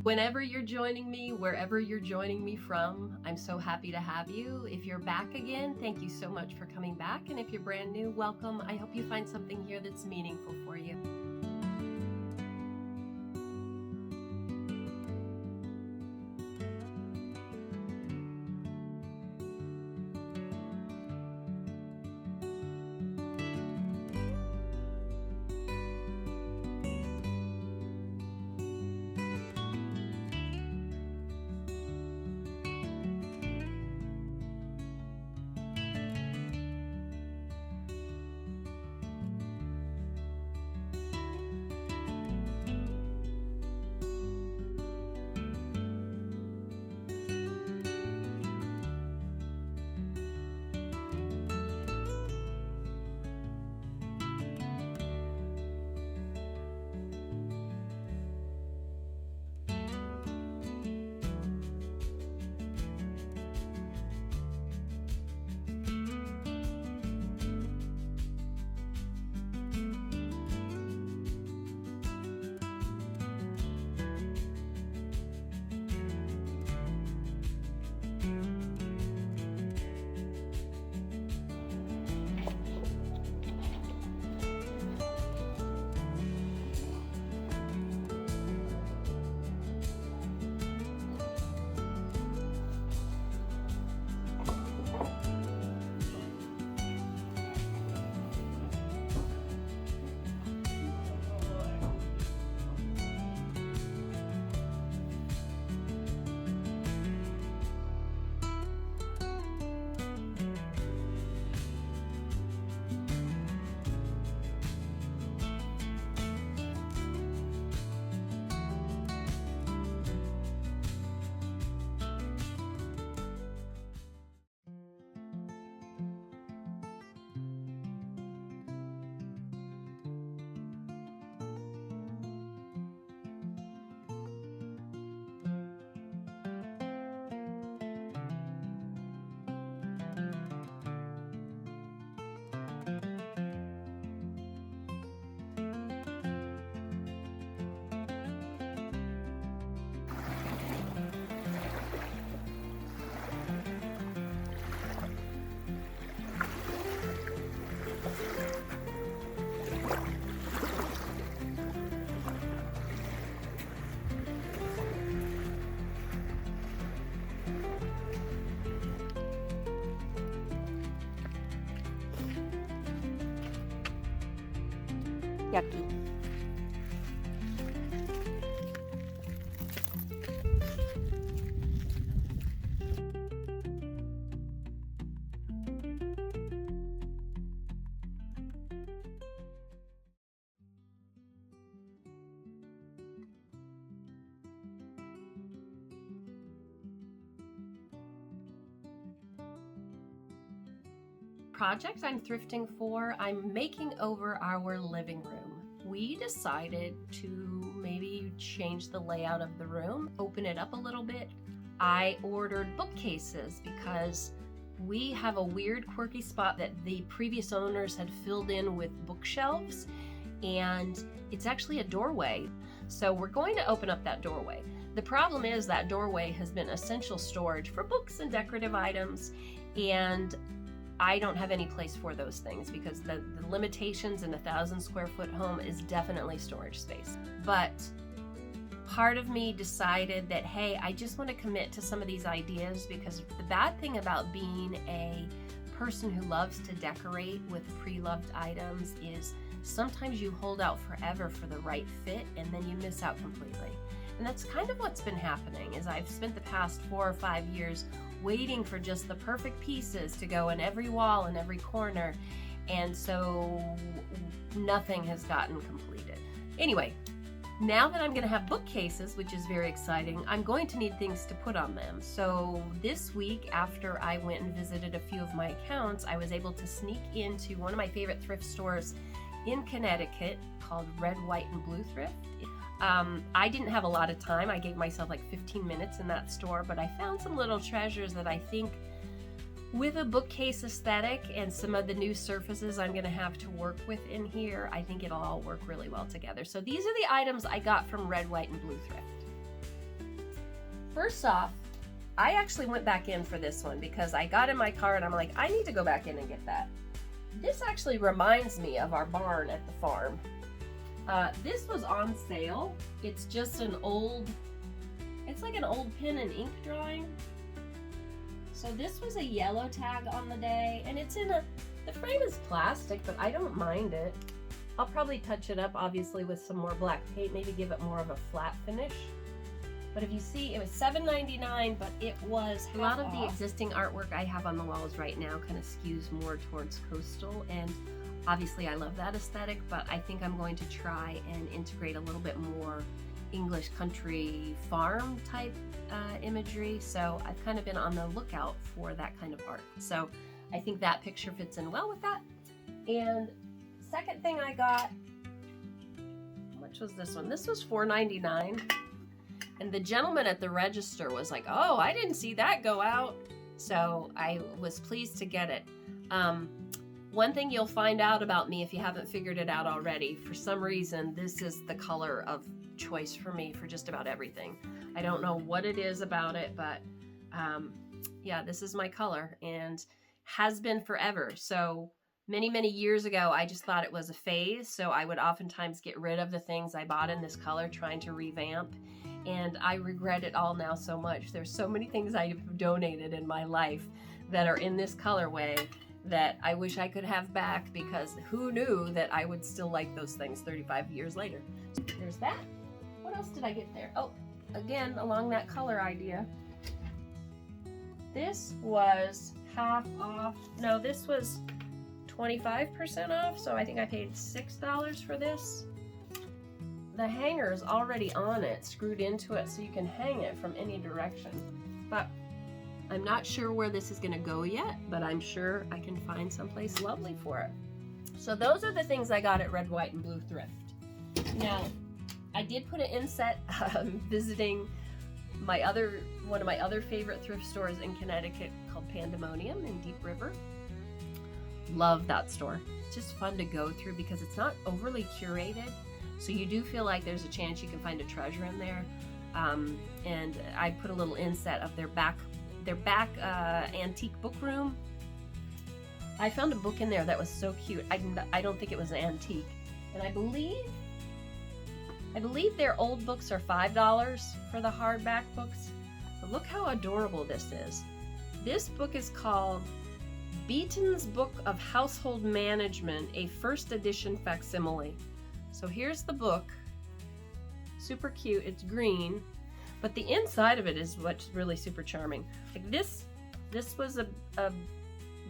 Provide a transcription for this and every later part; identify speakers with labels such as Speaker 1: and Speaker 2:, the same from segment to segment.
Speaker 1: Whenever you're joining me, wherever you're joining me from, I'm so happy to have you. If you're back again, thank you so much for coming back. And if you're brand new, welcome. I hope you find something here that's meaningful for you.
Speaker 2: Yucky.
Speaker 1: Project I'm thrifting for, I'm making over our living room. We decided to maybe change the layout of the room, open it up a little bit. I ordered bookcases because we have a weird quirky spot that the previous owners had filled in with bookshelves, and it's actually a doorway. So we're going to open up that doorway. The problem is that doorway has been essential storage for books and decorative items, and I don't have any place for those things because the limitations in a 1,000 square foot home is definitely storage space. But part of me decided that, hey, I just want to commit to some of these ideas, because the bad thing about being a person who loves to decorate with pre-loved items is sometimes you hold out forever for the right fit and then you miss out completely. And that's kind of what's been happening. Is I've spent the past 4 or 5 years waiting for just the perfect pieces to go in every wall and every corner, and so nothing has gotten completed. Anyway, now that I'm going to have bookcases, which is very exciting, I'm going to need things to put on them. So this week, after I went and visited a few of my accounts, I was able to sneak into one of my favorite thrift stores in Connecticut called Red, White, and Blue Thrift. I didn't have a lot of time. I gave myself like 15 minutes in that store, but I found some little treasures that I think, with a bookcase aesthetic and some of the new surfaces I'm going to have to work with in here, I think it'll all work really well together. So these are the items I got from Red, White, and Blue Thrift. First off, I actually went back in for this one because I got in my car and I'm like, I need to go back in and get that. This actually reminds me of our barn at the farm. This was on sale. It's just an old, it's like an old pen and ink drawing. So this was a yellow tag on the day, and it's in the frame is plastic, but I don't mind it. I'll probably touch it up, obviously, with some more black paint, maybe give it more of a flat finish. But if you see, it was $7.99, but it was a lot of the existing artwork I have on the walls right now kind of skews more towards coastal, and obviously I love that aesthetic, but I think I'm going to try and integrate a little bit more English country farm type imagery. So I've kind of been on the lookout for that kind of art. So I think that picture fits in well with that. And second thing I got, how much was this one? This was $4.99. And the gentleman at the register was like, oh, I didn't see that go out. So I was pleased to get it. One thing you'll find out about me if you haven't figured it out already, for some reason, this is the color of choice for me for just about everything. I don't know what it is about it, but yeah, this is my color and has been forever. So many, many years ago, I just thought it was a phase. So I would oftentimes get rid of the things I bought in this color trying to revamp. And I regret it all now so much. There's so many things I've donated in my life that are in this colorway that I wish I could have back, because who knew that I would still like those things 35 years later. There's that. What else did I get there? Oh, again, along that color idea. This was half off. No, this was 25% off, so I think I paid $6 for this. The hanger is already on it, screwed into it, so you can hang it from any direction. But I'm not sure where this is going to go yet, but I'm sure I can find someplace lovely for it. So those are the things I got at Red, White, and Blue Thrift. Now, I did put an inset visiting one of my other favorite thrift stores in Connecticut called Pandemonium in Deep River. Love that store. It's just fun to go through because it's not overly curated. So you do feel like there's a chance you can find a treasure in there. And I put a little inset of their back antique book room. I found a book in there that was so cute. I don't think it was antique. And I believe their old books are $5 for the hardback books. But look how adorable this is. This book is called Beeton's Book of Household Management, a first edition facsimile. So here's the book, super cute, it's green, but the inside of it is what's really super charming. Like this was a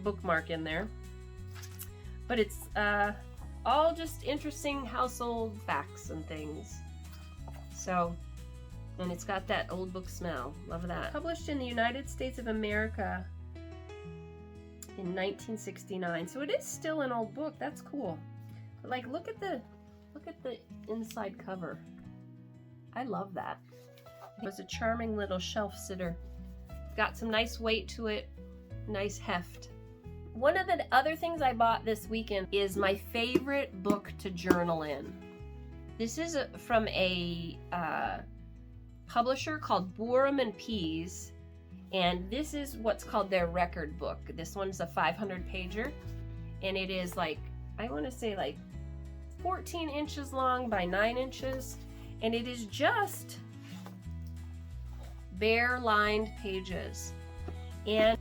Speaker 1: bookmark in there, but it's all just interesting household facts and things. So, and it's got that old book smell, love that. Published in the United States of America in 1969, so it is still an old book, that's cool. But like, look at the inside cover. I love that. It was a charming little shelf sitter. Got some nice weight to it, nice heft. One of the other things I bought this weekend is my favorite book to journal in. This is from a publisher called Borum and Pease, and this is what's called their record book. This one's a 500-pager, and it is like, I want to say like 14 inches long by 9 inches, and it is just bare lined pages. And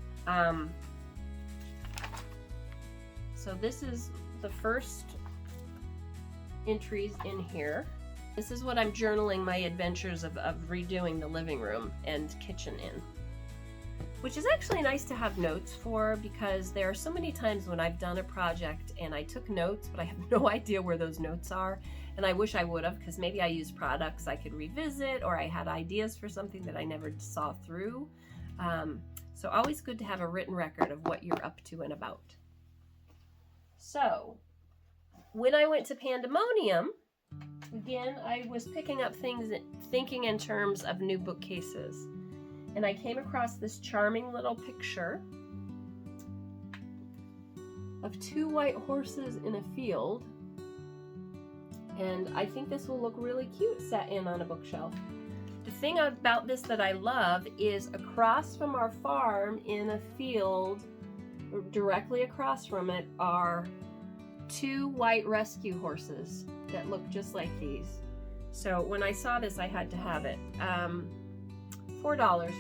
Speaker 1: so this is the first entries in here. This is what I'm journaling my adventures of redoing the living room and kitchen in, which is actually nice to have notes for, because there are so many times when I've done a project and I took notes, but I have no idea where those notes are. And I wish I would have, because maybe I used products I could revisit, or I had ideas for something that I never saw through. So always good to have a written record of what you're up to and about. So when I went to Pandemonium, again, I was picking up things, thinking in terms of new bookcases. And I came across this charming little picture of 2 white horses in a field. And I think this will look really cute set in on a bookshelf. The thing about this that I love is across from our farm in a field, directly across from it, are 2 white rescue horses that look just like these. So when I saw this, I had to have it. $4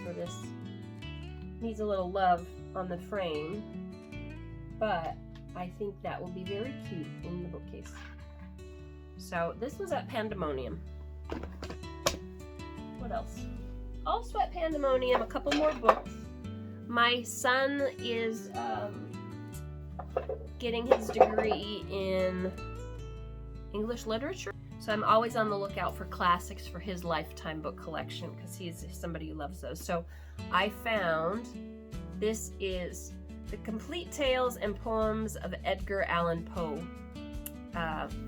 Speaker 1: for this. Needs a little love on the frame, but I think that will be very cute in the bookcase. So this was at Pandemonium. What else? Also at Pandemonium, a couple more books. My son is getting his degree in English literature, so I'm always on the lookout for classics for his lifetime book collection because he's somebody who loves those. So I found, this is The Complete Tales and Poems of Edgar Allan Poe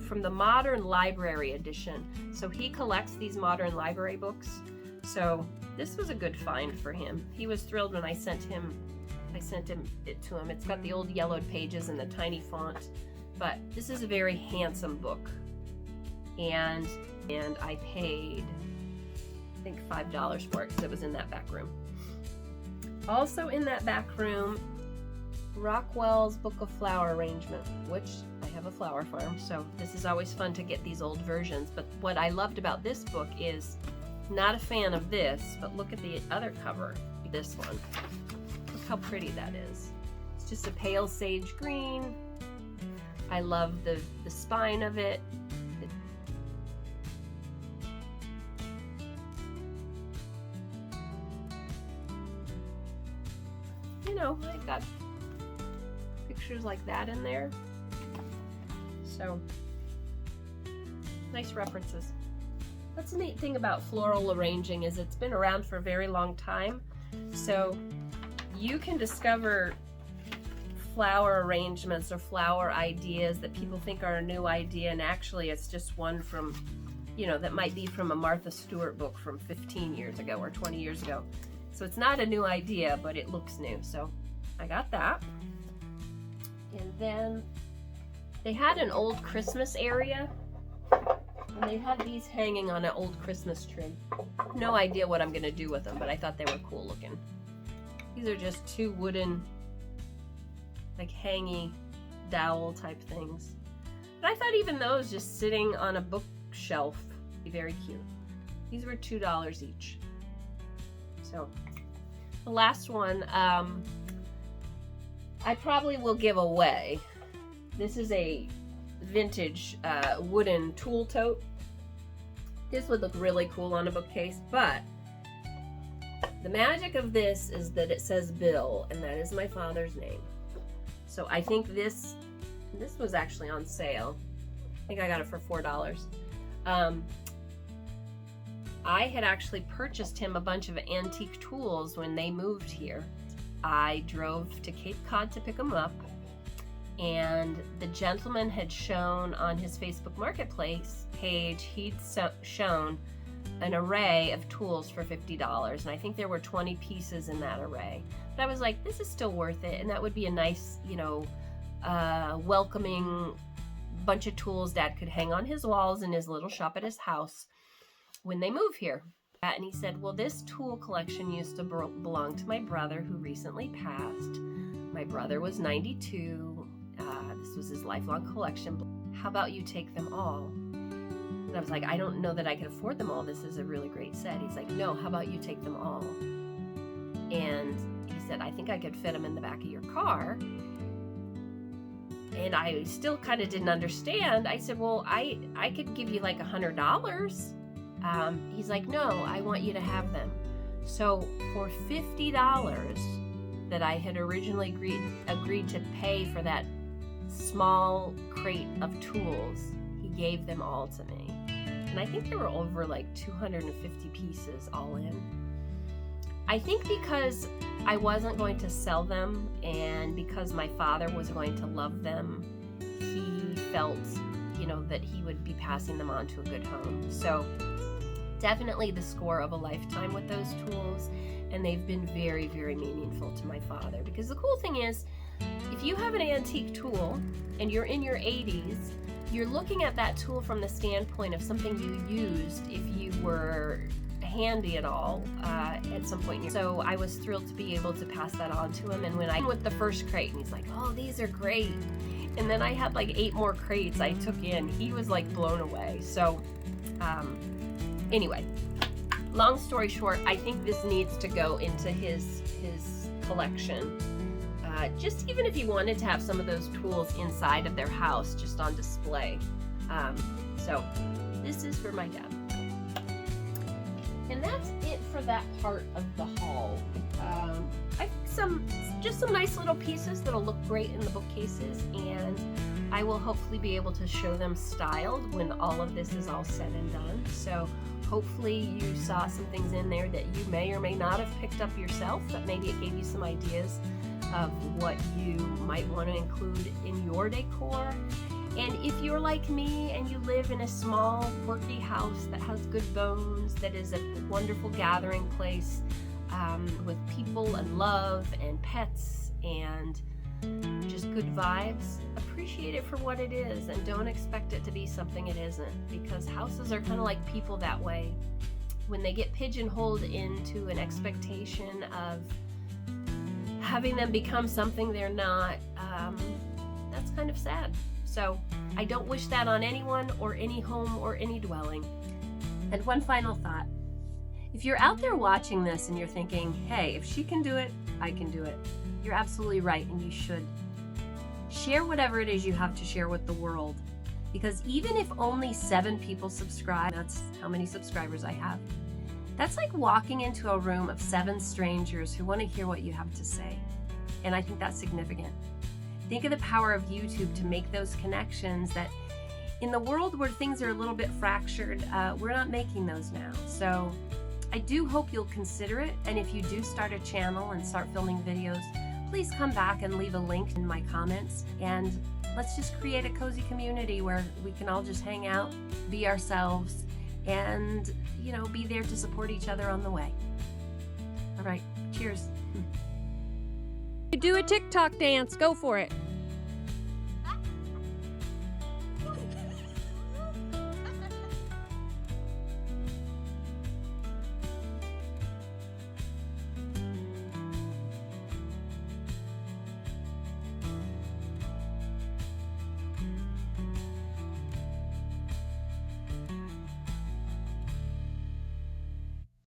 Speaker 1: from the Modern Library edition. So he collects these modern library books. So this was a good find for him. He was thrilled when I sent it to him. It's got the old yellowed pages and the tiny font, but this is a very handsome book. And I paid, I think, $5 for it because it was in that back room. Also in that back room, Rockwell's Book of Flower Arrangement, which I have a flower farm, so this is always fun to get these old versions. But what I loved about this book is, not a fan of this, but look at the other cover, this one. Look how pretty that is. It's just a pale sage green. I love the spine of it. You know, I got pictures like that in there. So, nice references. That's the neat thing about floral arranging, is it's been around for a very long time. So you can discover flower arrangements or flower ideas that people think are a new idea, and actually it's just one from, you know, that might be from a Martha Stewart book from 15 years ago or 20 years ago. So it's not a new idea, but it looks new. So I got that. And then they had an old Christmas area, and they had these hanging on an old Christmas tree. No idea what I'm gonna do with them, but I thought they were cool looking. These are just 2 wooden, like hangy dowel type things. But I thought even those just sitting on a bookshelf would be very cute. These were $2 each. So the last one, I probably will give away. This is a vintage wooden tool tote. This would look really cool on a bookcase, but the magic of this is that it says Bill, and that is my father's name. So I think this was actually on sale. I think I got it for $4. I had actually purchased him a bunch of antique tools when they moved here. I drove to Cape Cod to pick them up, and the gentleman had shown on his Facebook Marketplace page, he'd shown an array of tools for $50, and I think there were 20 pieces in that array. But I was like, this is still worth it, and that would be a nice, you know, welcoming bunch of tools Dad could hang on his walls in his little shop at his house when they move here. And he said, well, this tool collection used to belong to my brother who recently passed. My brother was 92. This was his lifelong collection. How about you take them all? And I was like, I don't know that I can afford them all. This is a really great set. He's like, no, how about you take them all? And he said, I think I could fit them in the back of your car. And I still kind of didn't understand. I said, well, I could give you like $100. He's like, no, I want you to have them. So for $50 that I had originally agreed to pay for that small crate of tools, he gave them all to me. And I think there were over like 250 pieces all in. I think because I wasn't going to sell them, and because my father was going to love them, he felt, you know, that he would be passing them on to a good home. So definitely the score of a lifetime with those tools, and they've been very, very meaningful to my father. Because the cool thing is, if you have an antique tool and you're in your 80s, you're looking at that tool from the standpoint of something you used if you were handy at all at some point. So I was thrilled to be able to pass that on to him. And when I with the first crate, and he's like, "Oh, these are great." And then I had like 8 more crates I took in. He was like blown away. So anyway, long story short, I think this needs to go into his collection. Just even if you wanted to have some of those tools inside of their house, just on display. So this is for my dad. And that's it for that part of the haul. I think just some nice little pieces that'll look great in the bookcases, and I will hopefully be able to show them styled when all of this is all said and done. So hopefully you saw some things in there that you may or may not have picked up yourself, but maybe it gave you some ideas of what you might want to include in your decor. And if you're like me and you live in a small, quirky house that has good bones, that is a wonderful gathering place with people and love and pets and just good vibes, appreciate it for what it is and don't expect it to be something it isn't, because houses are kind of like people that way. When they get pigeonholed into an expectation of having them become something they're not, that's kind of sad. So I don't wish that on anyone or any home or any dwelling. And one final thought. If you're out there watching this and you're thinking, hey, if she can do it, I can do it. You're absolutely right, and you should. Share whatever it is you have to share with the world. Because even if only 7 people subscribe, that's how many subscribers I have. That's like walking into a room of 7 strangers who want to hear what you have to say. And I think that's significant. Think of the power of YouTube to make those connections that in the world where things are a little bit fractured, we're not making those now. So I do hope you'll consider it. And if you do start a channel and start filming videos, please come back and leave a link in my comments. And let's just create a cozy community where we can all just hang out, be ourselves, and, you know, be there to support each other on the way. All right, cheers.
Speaker 2: Do a TikTok dance, go for it.